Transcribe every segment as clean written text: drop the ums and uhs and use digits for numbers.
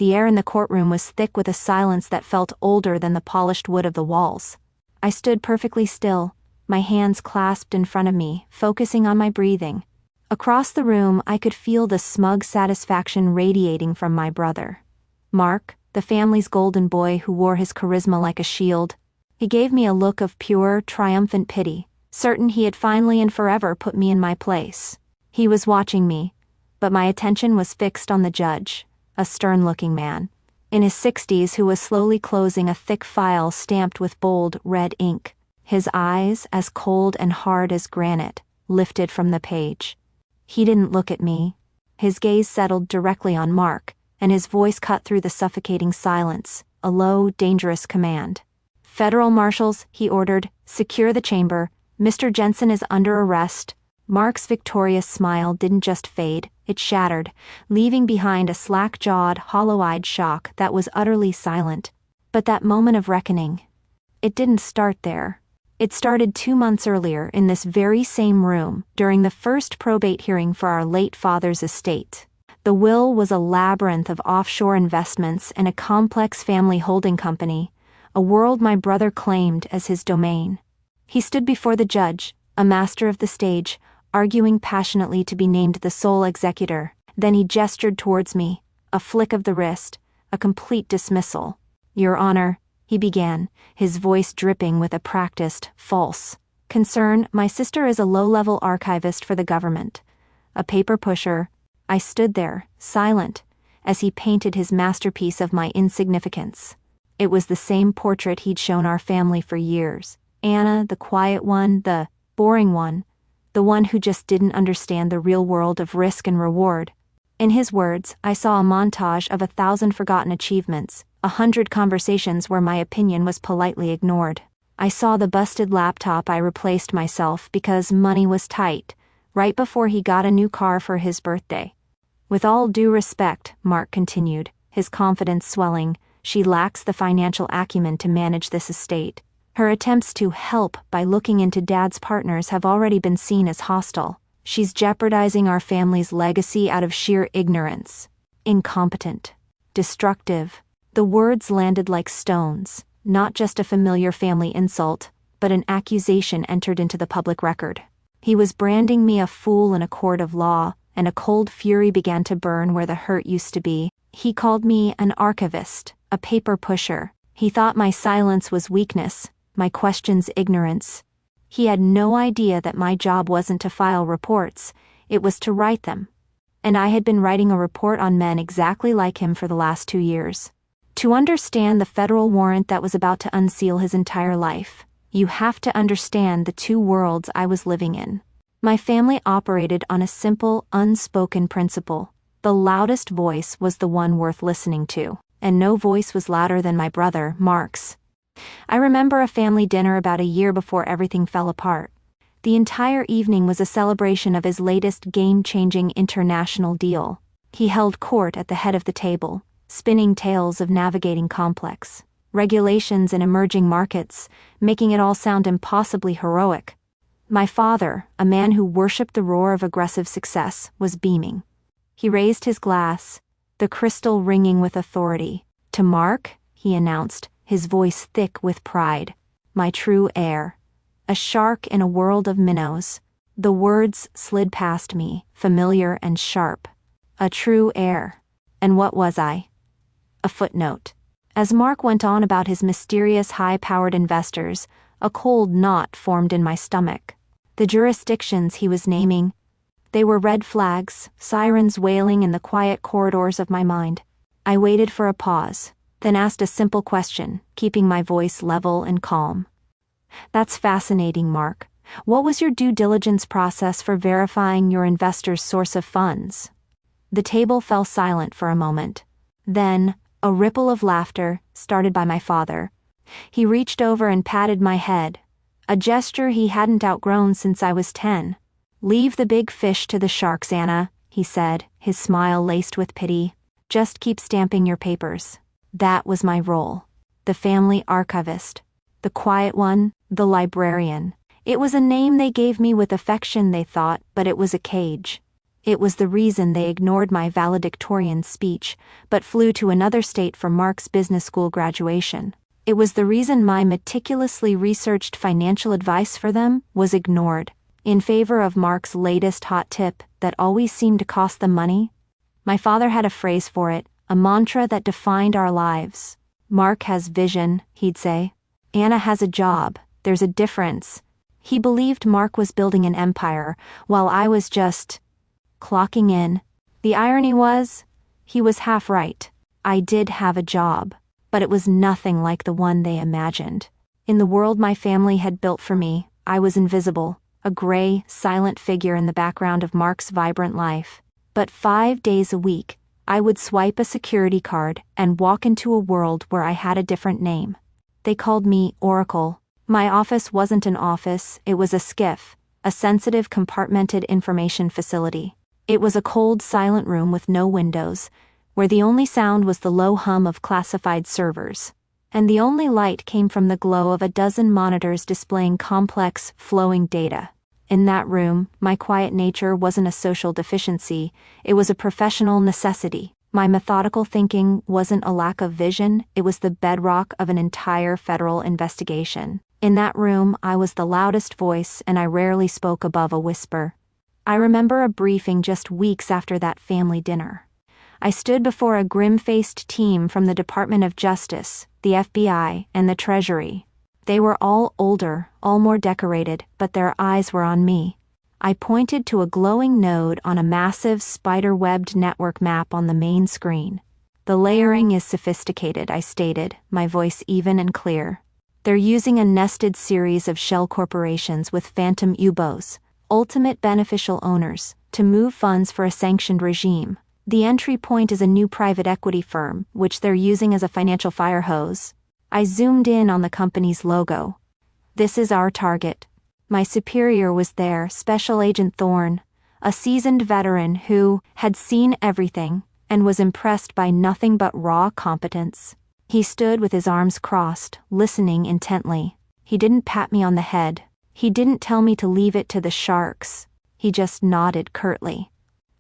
The air in the courtroom was thick with a silence that felt older than the polished wood of the walls. I stood perfectly still, my hands clasped in front of me, focusing on my breathing. Across the room, I could feel the smug satisfaction radiating from my brother. Mark, the family's golden boy who wore his charisma like a shield. He gave me a look of pure, triumphant pity, certain he had finally and forever put me in my place. He was watching me, but my attention was fixed on the judge, a stern-looking man, in his 60s who was slowly closing a thick file stamped with bold, red ink. His eyes, as cold and hard as granite, lifted from the page. He didn't look at me. His gaze settled directly on Mark, and his voice cut through the suffocating silence, a low, dangerous command. "Federal marshals," he ordered, "secure the chamber. Mr. Jensen is under arrest." Mark's victorious smile didn't just fade, it shattered, leaving behind a slack-jawed, hollow-eyed shock that was utterly silent. But that moment of reckoning, it didn't start there. It started 2 months earlier in this very same room, during the first probate hearing for our late father's estate. The will was a labyrinth of offshore investments and a complex family holding company, a world my brother claimed as his domain. He stood before the judge, a master of the stage, arguing passionately to be named the sole executor. Then he gestured towards me, a flick of the wrist, a complete dismissal. "Your Honor," he began, his voice dripping with a practiced, false concern. "My sister is a low-level archivist for the government, a paper pusher." I stood there, silent, as he painted his masterpiece of my insignificance. It was the same portrait he'd shown our family for years. Anna, the quiet one, the boring one, the one who just didn't understand the real world of risk and reward. In his words, I saw a montage of 1,000 forgotten achievements, 100 conversations where my opinion was politely ignored. I saw the busted laptop I replaced myself because money was tight, right before he got a new car for his birthday. "With all due respect," Mark continued, his confidence swelling, "she lacks the financial acumen to manage this estate. Her attempts to help by looking into Dad's partners have already been seen as hostile. She's jeopardizing our family's legacy out of sheer ignorance. Incompetent. Destructive." The words landed like stones, not just a familiar family insult, but an accusation entered into the public record. He was branding me a fool in a court of law, and a cold fury began to burn where the hurt used to be. He called me an archivist, a paper pusher. He thought my silence was weakness, my questions ignorance. He had no idea that my job wasn't to file reports, it was to write them. And I had been writing a report on men exactly like him for the last 2 years. To understand the federal warrant that was about to unseal his entire life, you have to understand the 2 worlds I was living in. My family operated on a simple, unspoken principle. The loudest voice was the one worth listening to, and no voice was louder than my brother, Mark's. I remember a family dinner about a year before everything fell apart. The entire evening was a celebration of his latest game-changing international deal. He held court at the head of the table, spinning tales of navigating complex regulations and emerging markets, making it all sound impossibly heroic. My father, a man who worshipped the roar of aggressive success, was beaming. He raised his glass, the crystal ringing with authority. "To Mark," he announced, his voice thick with pride, "my true heir. A shark in a world of minnows." The words slid past me, familiar and sharp. A true heir. And what was I? A footnote. As Mark went on about his mysterious high-powered investors, a cold knot formed in my stomach. The jurisdictions he was naming, they were red flags, sirens wailing in the quiet corridors of my mind. I waited for a pause, then asked a simple question, keeping my voice level and calm. "That's fascinating, Mark. What was your due diligence process for verifying your investors' source of funds?" The table fell silent for a moment. Then, a ripple of laughter, started by my father. He reached over and patted my head, a gesture he hadn't outgrown since I was 10. "Leave the big fish to the sharks, Anna," he said, his smile laced with pity. "Just keep stamping your papers." That was my role. The family archivist. The quiet one, the librarian. It was a name they gave me with affection, they thought, but it was a cage. It was the reason they ignored my valedictorian speech, but flew to another state for Mark's business school graduation. It was the reason my meticulously researched financial advice for them was ignored, in favor of Mark's latest hot tip that always seemed to cost them money. My father had a phrase for it, a mantra that defined our lives. Mark has vision, he'd say. Anna has a job, there's a difference. He believed Mark was building an empire, while I was just clocking in. The irony was, he was half right. I did have a job, but it was nothing like the one they imagined. In the world my family had built for me, I was invisible, a gray, silent figure in the background of Mark's vibrant life. But 5 days a week, I would swipe a security card and walk into a world where I had a different name. They called me Oracle. My office wasn't an office, it was a SCIF, a sensitive compartmented information facility. It was a cold, silent room with no windows, where the only sound was the low hum of classified servers, and the only light came from the glow of a dozen monitors displaying complex, flowing data. In that room, my quiet nature wasn't a social deficiency, it was a professional necessity. My methodical thinking wasn't a lack of vision, it was the bedrock of an entire federal investigation. In that room, I was the loudest voice, and I rarely spoke above a whisper. I remember a briefing just weeks after that family dinner. I stood before a grim-faced team from the Department of Justice, the FBI, and the Treasury. They were all older, all more decorated, but their eyes were on me. I pointed to a glowing node on a massive spider-webbed network map on the main screen. The layering is sophisticated, I stated, my voice even and clear. They're using a nested series of shell corporations with phantom UBOs, ultimate beneficial owners, to move funds for a sanctioned regime. The entry point is a new private equity firm, which they're using as a financial fire hose. I zoomed in on the company's logo. This is our target. My superior was there, Special Agent Thorne, a seasoned veteran who had seen everything and was impressed by nothing but raw competence. He stood with his arms crossed, listening intently. He didn't pat me on the head. He didn't tell me to leave it to the sharks. He just nodded curtly.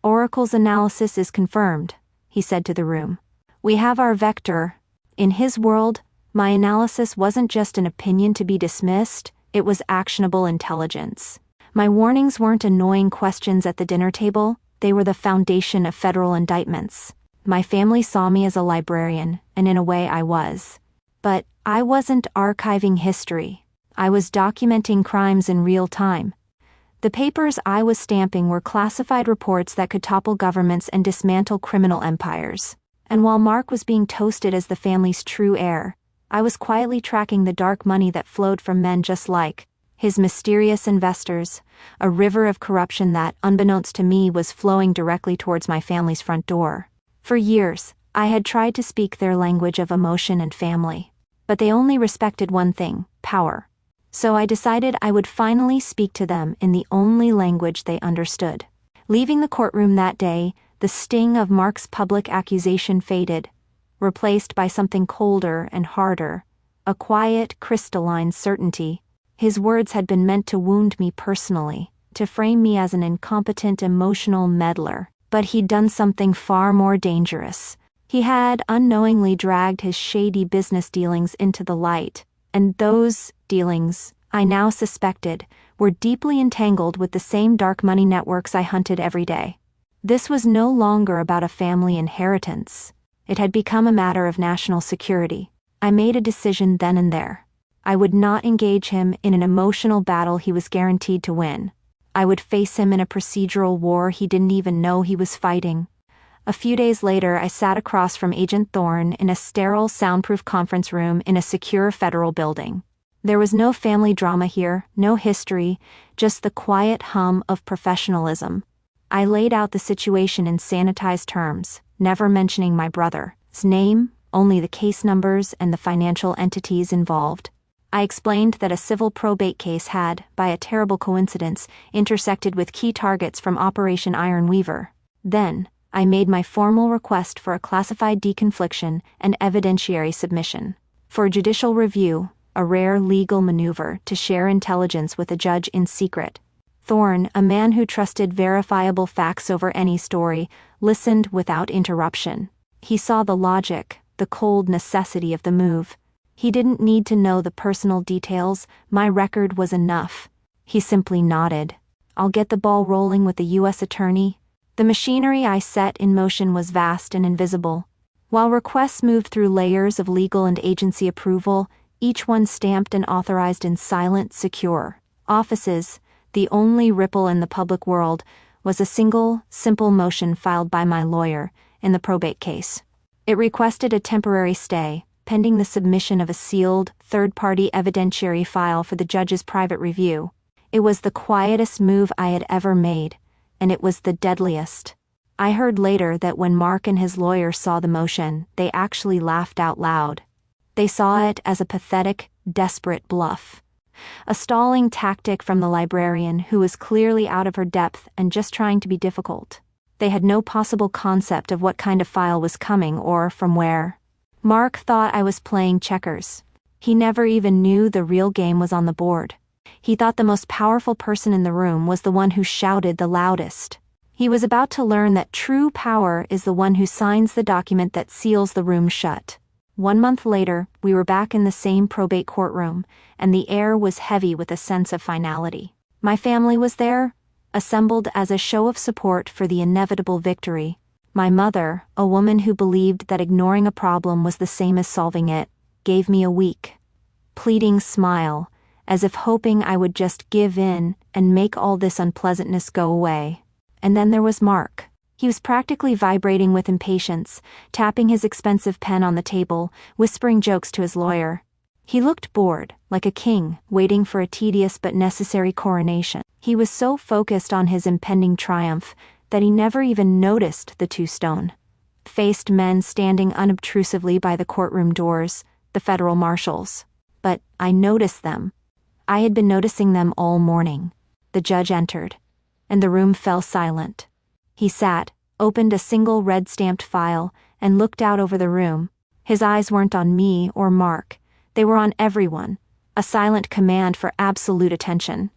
Oracle's analysis is confirmed, he said to the room. We have our vector. In his world, my analysis wasn't just an opinion to be dismissed, it was actionable intelligence. My warnings weren't annoying questions at the dinner table, they were the foundation of federal indictments. My family saw me as a librarian, and in a way I was. But I wasn't archiving history. I was documenting crimes in real time. The papers I was stamping were classified reports that could topple governments and dismantle criminal empires. And while Mark was being toasted as the family's true heir, I was quietly tracking the dark money that flowed from men just like his mysterious investors, a river of corruption that, unbeknownst to me, was flowing directly towards my family's front door. For years, I had tried to speak their language of emotion and family, but they only respected one thing, power. So I decided I would finally speak to them in the only language they understood. Leaving the courtroom that day, the sting of Mark's public accusation faded, replaced by something colder and harder, a quiet, crystalline certainty. His words had been meant to wound me personally, to frame me as an incompetent emotional meddler, but he'd done something far more dangerous. He had unknowingly dragged his shady business dealings into the light, and those dealings, I now suspected, were deeply entangled with the same dark money networks I hunted every day. This was no longer about a family inheritance. It had become a matter of national security. I made a decision then and there. I would not engage him in an emotional battle he was guaranteed to win. I would face him in a procedural war he didn't even know he was fighting. A few days later, I sat across from Agent Thorne in a sterile, soundproof conference room in a secure federal building. There was no family drama here, no history, just the quiet hum of professionalism. I laid out the situation in sanitized terms, never mentioning my brother's name, only the case numbers and the financial entities involved. I explained that a civil probate case had, by a terrible coincidence, intersected with key targets from Operation Iron Weaver. Then, I made my formal request for a classified deconfliction and evidentiary submission. For judicial review, a rare legal maneuver to share intelligence with a judge in secret. Thorne, a man who trusted verifiable facts over any story, listened without interruption. He saw the logic, the cold necessity of the move. He didn't need to know the personal details, my record was enough. He simply nodded. I'll get the ball rolling with the U.S. Attorney. The machinery I set in motion was vast and invisible. While requests moved through layers of legal and agency approval, each one stamped and authorized in silent, secure offices, the only ripple in the public world was a single, simple motion filed by my lawyer in the probate case. It requested a temporary stay, pending the submission of a sealed, third-party evidentiary file for the judge's private review. It was the quietest move I had ever made, and it was the deadliest. I heard later that when Mark and his lawyer saw the motion, they actually laughed out loud. They saw it as a pathetic, desperate bluff. A stalling tactic from the librarian who was clearly out of her depth and just trying to be difficult. They had no possible concept of what kind of file was coming or from where. Mark thought I was playing checkers. He never even knew the real game was on the board. He thought the most powerful person in the room was the one who shouted the loudest. He was about to learn that true power is the one who signs the document that seals the room shut. 1 month later, we were back in the same probate courtroom, and the air was heavy with a sense of finality. My family was there, assembled as a show of support for the inevitable victory. My mother, a woman who believed that ignoring a problem was the same as solving it, gave me a weak, pleading smile, as if hoping I would just give in and make all this unpleasantness go away. And then there was Mark. He was practically vibrating with impatience, tapping his expensive pen on the table, whispering jokes to his lawyer. He looked bored, like a king, waiting for a tedious but necessary coronation. He was so focused on his impending triumph that he never even noticed the two stone-faced men standing unobtrusively by the courtroom doors, the federal marshals. But I noticed them. I had been noticing them all morning. The judge entered, and the room fell silent. He sat, opened a single red-stamped file, and looked out over the room. His eyes weren't on me or Mark. They were on everyone, a silent command for absolute attention.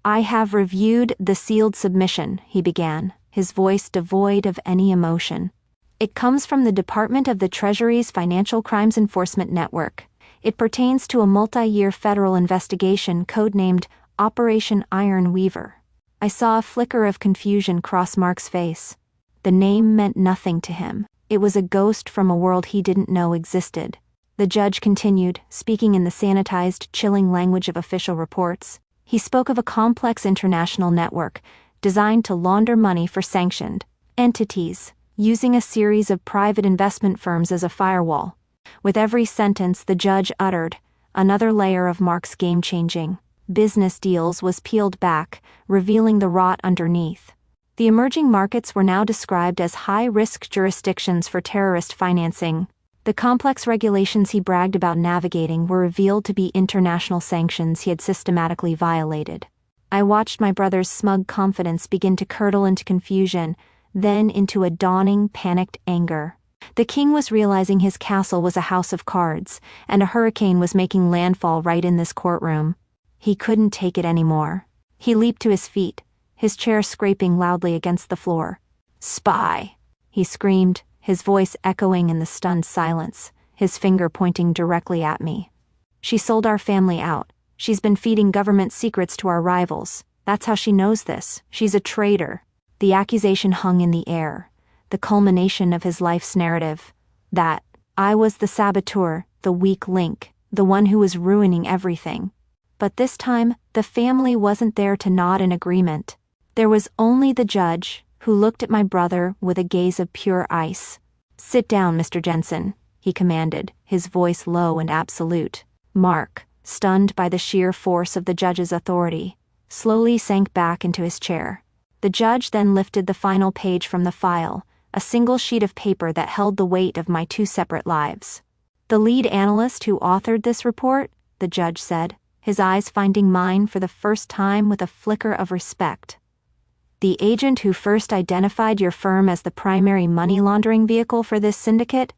I have reviewed the sealed submission, he began, his voice devoid of any emotion. It comes from the Department of the Treasury's Financial Crimes Enforcement Network. It pertains to a multi-year federal investigation codenamed Operation Iron Weaver. I saw a flicker of confusion cross Mark's face. The name meant nothing to him. It was a ghost from a world he didn't know existed. The judge continued, speaking in the sanitized, chilling language of official reports. He spoke of a complex international network designed to launder money for sanctioned entities, using a series of private investment firms as a firewall. With every sentence the judge uttered, another layer of Mark's game-changing business deals was peeled back, revealing the rot underneath. The emerging markets were now described as high-risk jurisdictions for terrorist financing. The complex regulations he bragged about navigating were revealed to be international sanctions he had systematically violated. I watched my brother's smug confidence begin to curdle into confusion, then into a dawning, panicked anger. The king was realizing his castle was a house of cards, and a hurricane was making landfall right in this courtroom. He couldn't take it anymore. He leaped to his feet, his chair scraping loudly against the floor. "Spy!" he screamed, his voice echoing in the stunned silence, his finger pointing directly at me. "She sold our family out. She's been feeding government secrets to our rivals. That's how she knows this. She's a traitor." The accusation hung in the air, the culmination of his life's narrative. That I was the saboteur, the weak link, the one who was ruining everything. But this time, the family wasn't there to nod in agreement. There was only the judge, who looked at my brother with a gaze of pure ice. "Sit down, Mr. Jensen," he commanded, his voice low and absolute. Mark, stunned by the sheer force of the judge's authority, slowly sank back into his chair. The judge then lifted the final page from the file, a single sheet of paper that held the weight of my 2 separate lives. "The lead analyst who authored this report," the judge said, his eyes finding mine for the first time with a flicker of respect. "The agent who first identified your firm as the primary money laundering vehicle for this syndicate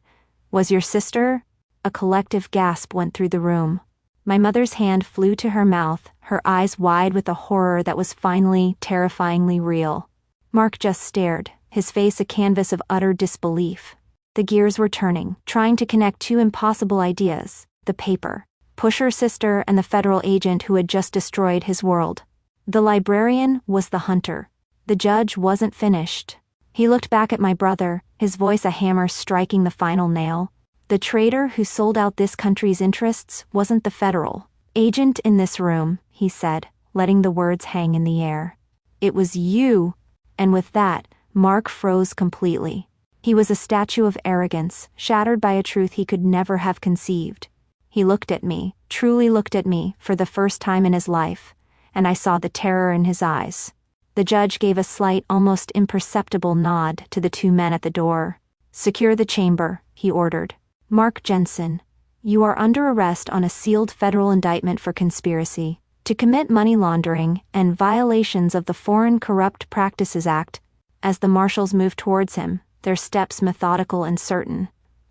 was your sister?" A collective gasp went through the room. My mother's hand flew to her mouth, her eyes wide with a horror that was finally, terrifyingly real. Mark just stared, his face a canvas of utter disbelief. The gears were turning, trying to connect two impossible ideas: the paper, Pusher's sister, and the federal agent who had just destroyed his world. The librarian was the hunter. The judge wasn't finished. He looked back at my brother, his voice a hammer striking the final nail. The traitor who sold out this country's interests wasn't the federal agent in this room, he said, letting the words hang in the air. It was you. And with that, Mark froze completely. He was a statue of arrogance, shattered by a truth he could never have conceived. He looked at me, truly looked at me, for the first time in his life, and I saw the terror in his eyes. The judge gave a slight, almost imperceptible nod to the two men at the door. "Secure the chamber," he ordered. "Mark Jensen, you are under arrest on a sealed federal indictment for conspiracy to commit money laundering and violations of the Foreign Corrupt Practices Act." As the marshals moved towards him, their steps methodical and certain,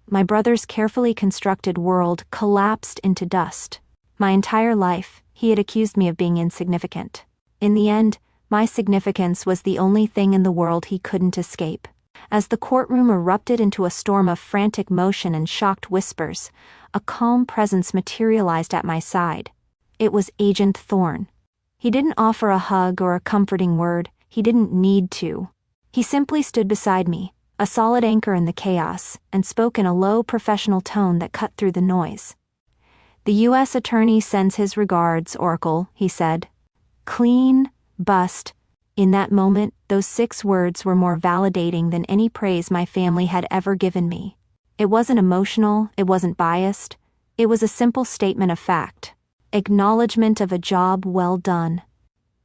my brother's carefully constructed world collapsed into dust. My entire life, he had accused me of being insignificant. In the end, my significance was the only thing in the world he couldn't escape. As the courtroom erupted into a storm of frantic motion and shocked whispers, a calm presence materialized at my side. It was Agent Thorne. He didn't offer a hug or a comforting word. He didn't need to. He simply stood beside me, a solid anchor in the chaos, and spoke in a low professional tone that cut through the noise. "The U.S. Attorney sends his regards, Oracle," he said. Clean, bust. In that moment, those 6 words were more validating than any praise my family had ever given me. It wasn't emotional, it wasn't biased. It was a simple statement of fact. Acknowledgement of a job well done.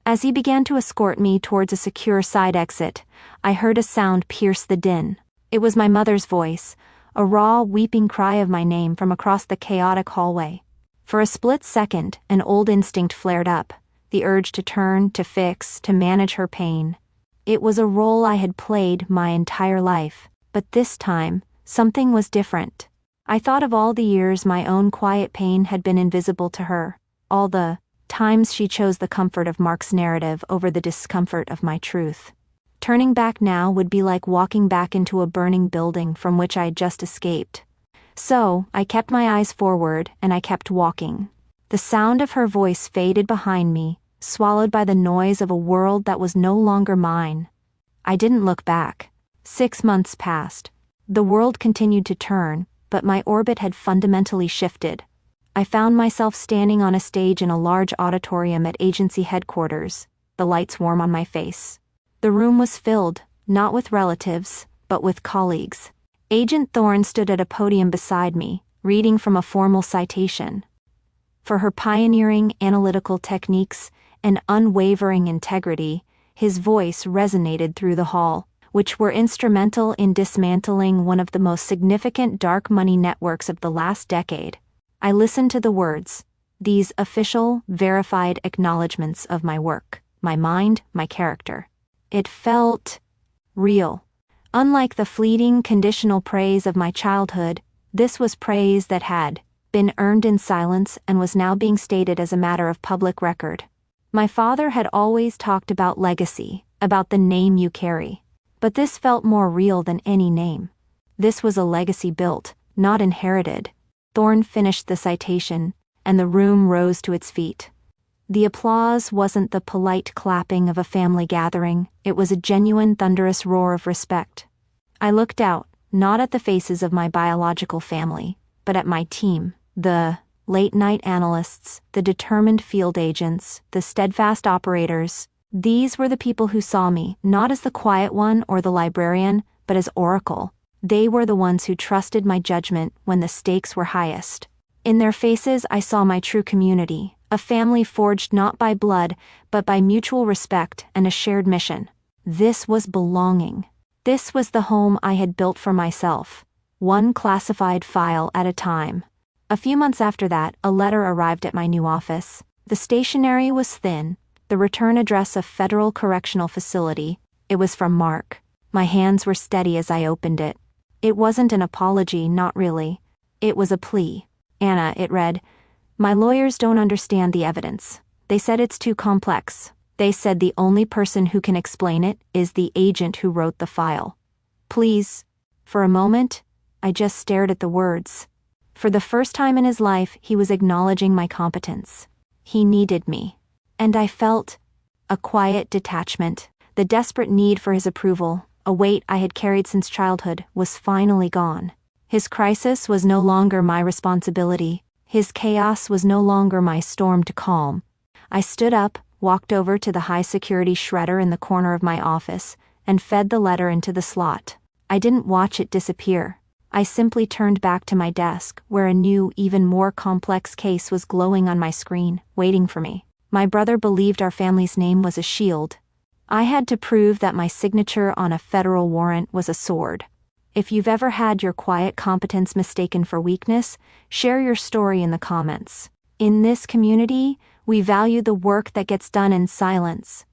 As he began to escort me towards a secure side exit, I heard a sound pierce the din. It was my mother's voice, a raw, weeping cry of my name from across the chaotic hallway. For a split second, an old instinct flared up, the urge to turn, to fix, to manage her pain. It was a role I had played my entire life, but this time, something was different. I thought of all the years my own quiet pain had been invisible to her, all the times she chose the comfort of Mark's narrative over the discomfort of my truth. Turning back now would be like walking back into a burning building from which I had just escaped. So, I kept my eyes forward, and I kept walking. The sound of her voice faded behind me, swallowed by the noise of a world that was no longer mine. I didn't look back. 6 months passed. The world continued to turn, but my orbit had fundamentally shifted. I found myself standing on a stage in a large auditorium at agency headquarters, the lights warm on my face. The room was filled, not with relatives, but with colleagues. Agent Thorne stood at a podium beside me, reading from a formal citation. For her pioneering analytical techniques and unwavering integrity, his voice resonated through the hall, which were instrumental in dismantling one of the most significant dark money networks of the last decade. I listened to the words, these official, verified acknowledgments of my work, my mind, my character. It felt real. Unlike the fleeting, conditional praise of my childhood, this was praise that had been earned in silence and was now being stated as a matter of public record. My father had always talked about legacy, about the name you carry. But this felt more real than any name. This was a legacy built, not inherited. Thorne finished the citation, and the room rose to its feet. The applause wasn't the polite clapping of a family gathering, it was a genuine thunderous roar of respect. I looked out, not at the faces of my biological family, but at my team, the late-night analysts, the determined field agents, the steadfast operators. These were the people who saw me, not as the quiet one or the librarian, but as Oracle. They were the ones who trusted my judgment when the stakes were highest. In their faces I saw my true community, a family forged not by blood, but by mutual respect and a shared mission. This was belonging. This was the home I had built for myself, one classified file at a time. A few months after that, a letter arrived at my new office. The stationery was thin, the return address a federal correctional facility. It was from Mark. My hands were steady as I opened it. It wasn't an apology, not really. It was a plea. "Anna," it read, My lawyers don't understand the evidence. They said it's too complex. They said the only person who can explain it is the agent who wrote the file. Please. For a moment, I just stared at the words. For the first time in his life, he was acknowledging my competence. He needed me. And I felt a quiet detachment. The desperate need for his approval, a weight I had carried since childhood, was finally gone. His crisis was no longer my responsibility. His chaos was no longer my storm to calm. I stood up, walked over to the high-security shredder in the corner of my office, and fed the letter into the slot. I didn't watch it disappear. I simply turned back to my desk, where a new, even more complex case was glowing on my screen, waiting for me. My brother believed our family's name was a shield. I had to prove that my signature on a federal warrant was a sword. If you've ever had your quiet competence mistaken for weakness, share your story in the comments. In this community, we value the work that gets done in silence.